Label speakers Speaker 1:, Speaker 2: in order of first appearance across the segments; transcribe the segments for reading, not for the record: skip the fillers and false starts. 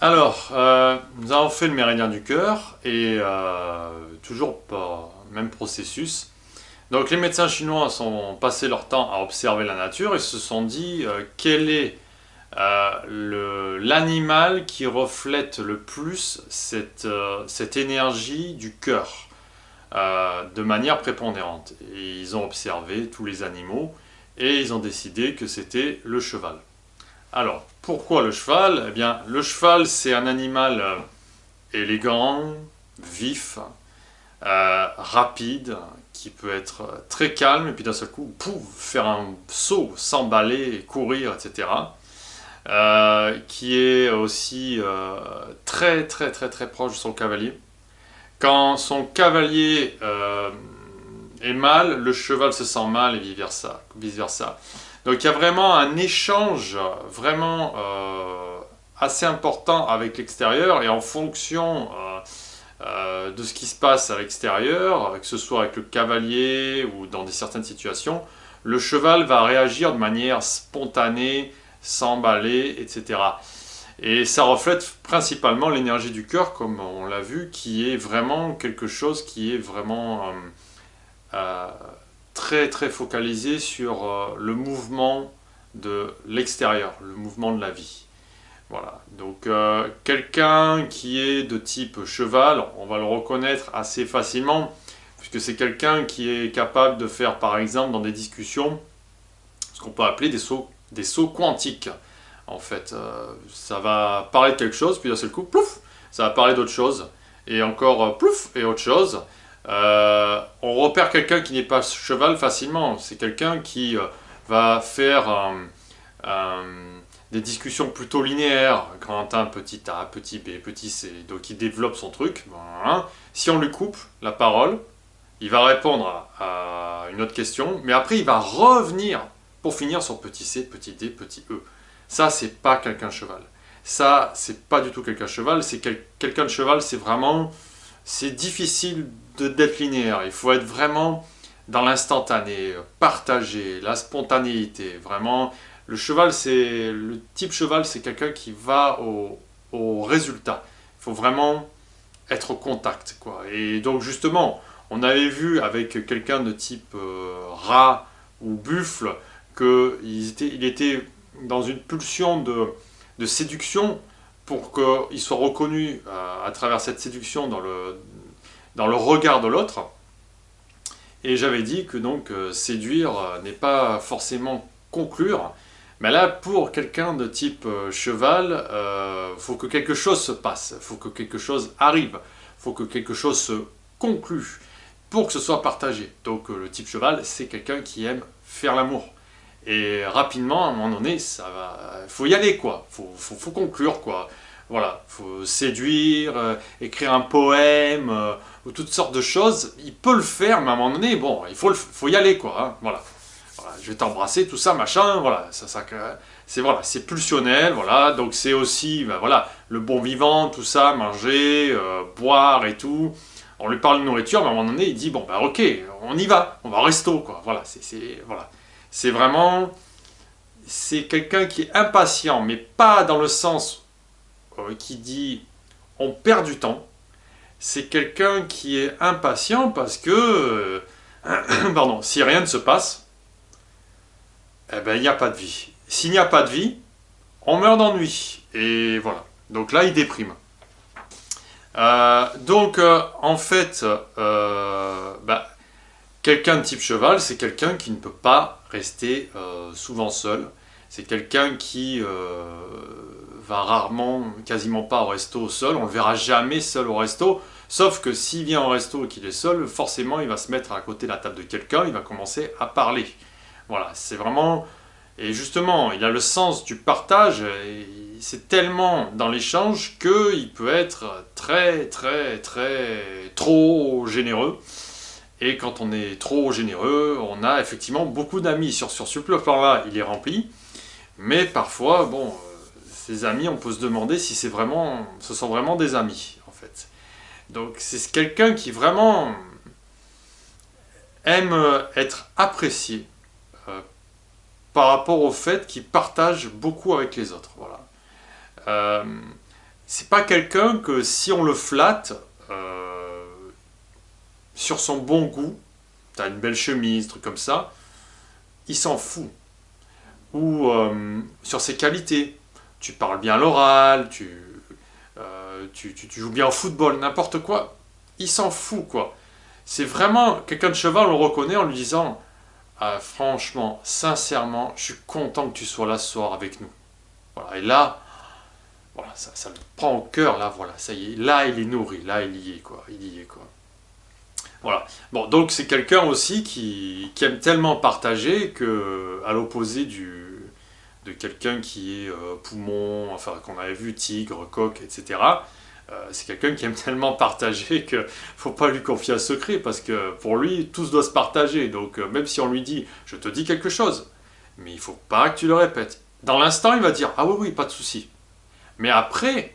Speaker 1: Alors, nous avons fait le méridien du cœur et toujours pas même processus. Donc les médecins chinois sont passés leur temps à observer la nature et se sont dit quel est l'animal qui reflète le plus cette énergie du cœur de manière prépondérante. Et ils ont observé tous les animaux et ils ont décidé que c'était le cheval. Alors, pourquoi le cheval? Eh bien, le cheval, c'est un animal élégant, vif, rapide, qui peut être très calme, et puis d'un seul coup, pouf, faire un saut, s'emballer, courir, etc. Qui est aussi très, très, très, très proche de son cavalier. Quand son cavalier est mal, le cheval se sent mal et vice-versa. Vice-versa. Donc il y a vraiment un échange vraiment assez important avec l'extérieur et en fonction de ce qui se passe à l'extérieur, que ce soit avec le cavalier ou dans certaines situations, le cheval va réagir de manière spontanée, s'emballer, etc. Et ça reflète principalement l'énergie du cœur, comme on l'a vu, qui est vraiment quelque chose qui est vraiment euh, très très focalisé sur le mouvement de l'extérieur, le mouvement de la vie. Voilà, donc quelqu'un qui est de type cheval, on va le reconnaître assez facilement, puisque c'est quelqu'un qui est capable de faire par exemple dans des discussions ce qu'on peut appeler des sauts quantiques. En fait, ça va parler de quelque chose, puis d'un seul coup, plouf, ça va parler d'autre chose, et encore plouf, et autre chose. On repère quelqu'un qui n'est pas cheval facilement. C'est quelqu'un qui va faire des discussions plutôt linéaires, grand A, petit A, petit B, petit C, donc il développe son truc. Voilà. Si on lui coupe la parole, il va répondre à une autre question, mais après il va revenir pour finir sur petit C, petit D, petit E. Ça, c'est pas quelqu'un de cheval. Ça, c'est pas du tout quelqu'un de cheval. C'est quelqu'un de cheval, c'est vraiment, c'est difficile d'être linéaire. Il faut être vraiment dans l'instantané, partager, la spontanéité. Vraiment, le cheval, c'est le type cheval, c'est quelqu'un qui va au résultat. Il faut vraiment être au contact, quoi. Et donc justement, on avait vu avec quelqu'un de type rat ou buffle qu'il était dans une pulsion de séduction pour qu'il soit reconnu à travers cette séduction dans le regard de l'autre. Et j'avais dit que donc séduire n'est pas forcément conclure. Mais là, pour quelqu'un de type cheval, faut que quelque chose se passe, faut que quelque chose arrive, faut que quelque chose se conclue pour que ce soit partagé. Donc le type cheval, c'est quelqu'un qui aime faire l'amour. Et rapidement, à un moment donné, ça va, faut y aller quoi, faut conclure quoi. Voilà, faut séduire, écrire un poème ou toutes sortes de choses. Il peut le faire, mais à un moment donné, bon, faut y aller quoi. Hein, voilà. Voilà, je vais t'embrasser, tout ça, machin, voilà, c'est voilà, c'est pulsionnel, voilà, donc c'est aussi, ben, voilà, le bon vivant, tout ça, manger, boire et tout. On lui parle de nourriture, mais à un moment donné, il dit bon bah ok, on y va, on va au resto, quoi. Voilà, voilà, c'est vraiment, c'est quelqu'un qui est impatient, mais pas dans le sens qui dit on perd du temps. C'est quelqu'un qui est impatient parce que, pardon, si rien ne se passe, eh ben, il n'y a pas de vie. S'il n'y a pas de vie, on meurt d'ennui. Et voilà. Donc là, il déprime. En fait, bah, quelqu'un de type cheval, c'est quelqu'un qui ne peut pas rester souvent seul. C'est quelqu'un qui va rarement, quasiment pas au resto seul. On le verra jamais seul au resto. Sauf que s'il vient au resto et qu'il est seul, forcément, il va se mettre à côté de la table de quelqu'un, il va commencer à parler. Voilà, c'est vraiment. Et justement, il a le sens du partage, et c'est tellement dans l'échange qu'il peut être très, très, très, trop généreux. Et quand on est trop généreux, on a effectivement beaucoup d'amis. Sur ce plan-là, il est rempli. Mais parfois, bon, ces amis, on peut se demander si ce sont vraiment des amis, en fait. Donc c'est quelqu'un qui vraiment aime être apprécié euh, par rapport au fait qu'il partage beaucoup avec les autres. Voilà. Euh, c'est pas quelqu'un que si on le flatte euh, sur son bon goût, t'as une belle chemise, truc comme ça, il s'en fout. Ou sur ses qualités, tu parles bien l'oral, tu joues bien au football, n'importe quoi, il s'en fout quoi. C'est vraiment quelqu'un de cheval, on le reconnaît en lui disant ah, franchement, sincèrement, je suis content que tu sois là ce soir avec nous. Voilà. Et là, voilà, ça le prend au cœur, là, voilà, ça y est, là il est nourri, là il y est quoi, il y est quoi. Voilà. Bon, donc c'est quelqu'un aussi qui aime tellement partager que, à l'opposé de quelqu'un qui est poumon, enfin qu'on avait vu, tigre, coq, etc. C'est quelqu'un qui aime tellement partager que faut pas lui confier un secret parce que pour lui tout se doit se partager. Donc même si on lui dit je te dis quelque chose, mais il faut pas que tu le répètes. Dans l'instant il va dire ah oui oui pas de souci. Mais après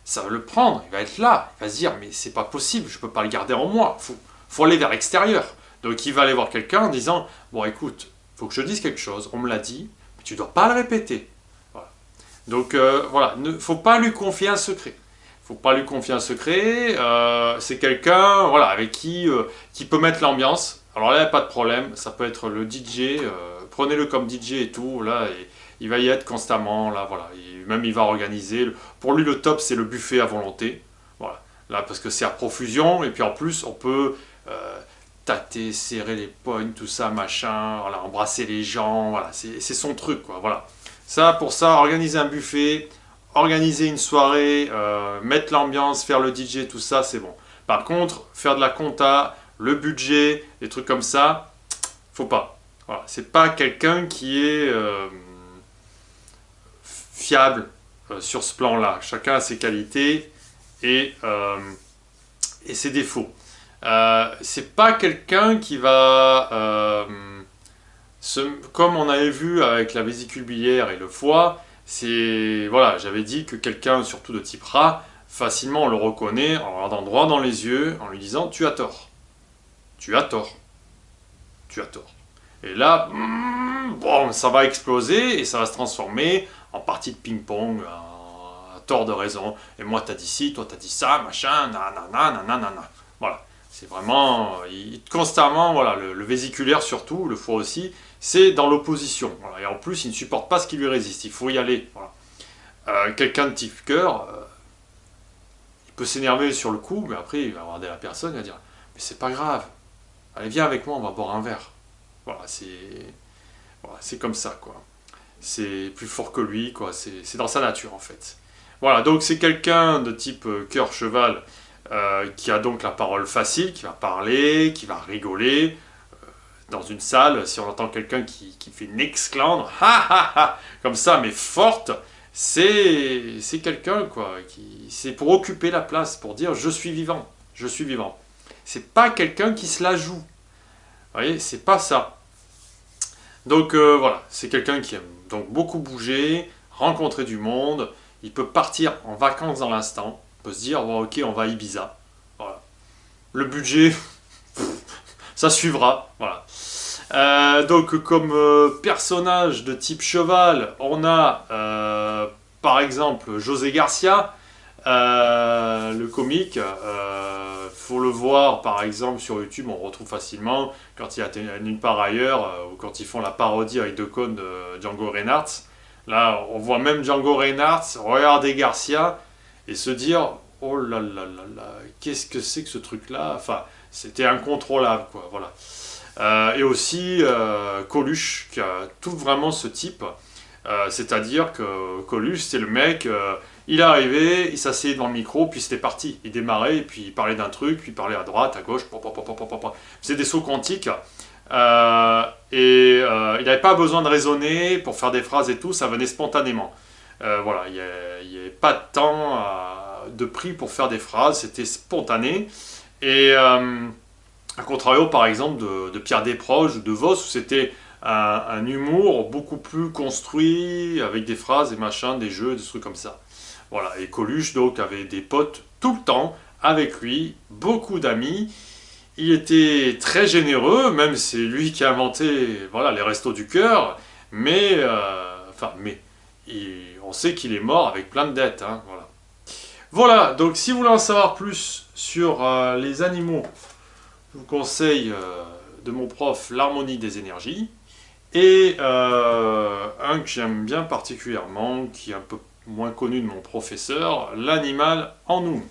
Speaker 1: ça va le prendre, il va être là, il va se dire mais c'est pas possible, je peux pas le garder en moi, faut aller vers l'extérieur. Donc il va aller voir quelqu'un en disant bon écoute, faut que je dise quelque chose, on me l'a dit, mais tu dois pas le répéter. Voilà. Donc voilà, ne faut pas lui confier un secret. Faut pas lui confier un secret. C'est quelqu'un, voilà, avec qui peut mettre l'ambiance. Alors là, pas de problème. Ça peut être le DJ. Prenez-le comme DJ et tout. Là, et il va y être constamment. Là, voilà. Même il va organiser. Pour lui, le top, c'est le buffet à volonté. Voilà. Là, parce que c'est à profusion. Et puis en plus, on peut tâter, serrer les poignes, tout ça, machin. Voilà, embrasser les gens. Voilà, c'est son truc, quoi. Voilà. Ça, pour ça, organiser un buffet, organiser une soirée, mettre l'ambiance, faire le DJ, tout ça, c'est bon. Par contre, faire de la compta, le budget, des trucs comme ça, faut pas. Voilà, c'est pas quelqu'un qui est fiable sur ce plan-là. Chacun a ses qualités et, euh, et ses défauts. C'est pas quelqu'un qui va comme on avait vu avec la vésicule biliaire et le foie, c'est voilà, j'avais dit que quelqu'un, surtout de type rat, facilement on le reconnaît en regardant droit dans les yeux, en lui disant tu as tort, tu as tort, tu as tort. Et là, bon, ça va exploser et ça va se transformer en partie de ping-pong, à tort de raison. Et moi t'as dit ci, toi t'as dit ça, machin, nanana, nanana. Voilà. C'est vraiment constamment, voilà, le vésiculaire surtout, le foie aussi, c'est dans l'opposition. Voilà. Et en plus, il ne supporte pas ce qui lui résiste. Il faut y aller. Voilà. Quelqu'un de type cœur, il peut s'énerver sur le coup, mais après, il va regarder la personne et va dire mais c'est pas grave. Allez, viens avec moi, on va boire un verre. Voilà, c'est comme ça, quoi. C'est plus fort que lui, quoi. C'est dans sa nature, en fait. Voilà, donc c'est quelqu'un de type cœur-cheval qui a donc la parole facile, qui va parler, qui va rigoler. Dans une salle, si on entend quelqu'un qui fait une exclandre, ha ha ha, comme ça, mais forte, c'est quelqu'un, quoi, c'est pour occuper la place, pour dire je suis vivant, je suis vivant. C'est pas quelqu'un qui se la joue. Vous voyez, c'est pas ça. Donc voilà, c'est quelqu'un qui aime donc beaucoup bouger, rencontrer du monde. Il peut partir en vacances dans l'instant. Il peut se dire bon, ok, on va à Ibiza. Voilà. Le budget, ça suivra. Voilà. Donc comme personnage de type cheval, on a par exemple José Garcia, le comique. Faut le voir par exemple sur YouTube, on retrouve facilement quand il y a Nulle part ailleurs ou quand ils font la parodie avec De Caunes de Django Reinhardt. Là, on voit même Django Reinhardt regarder Garcia et se dire oh là là là là, qu'est-ce que c'est que ce truc-là? Enfin, c'était incontrôlable, quoi. Voilà. Et aussi Coluche, qui a tout vraiment ce type. C'est-à-dire que Coluche, c'est le mec, il est arrivé, il s'asseyait devant le micro, puis c'était parti. Il démarrait, et puis il parlait d'un truc, puis il parlait à droite, à gauche, c'est des sauts quantiques. Il n'avait pas besoin de raisonner pour faire des phrases et tout, ça venait spontanément. Voilà, il n'y avait pas de temps de prix pour faire des phrases, c'était spontané. Et à contrario, par exemple, de Pierre Desproges ou de Vos, où c'était un humour beaucoup plus construit, avec des phrases, des machins, des jeux, des trucs comme ça. Voilà, et Coluche, donc, avait des potes tout le temps avec lui, beaucoup d'amis. Il était très généreux, même c'est lui qui a inventé voilà, les restos du cœur, mais on sait qu'il est mort avec plein de dettes. Hein, voilà. Voilà, donc si vous voulez en savoir plus sur les animaux, je vous conseille de mon prof L'harmonie des énergies. Et un que j'aime bien particulièrement, qui est un peu moins connu de mon professeur, L'animal en nous.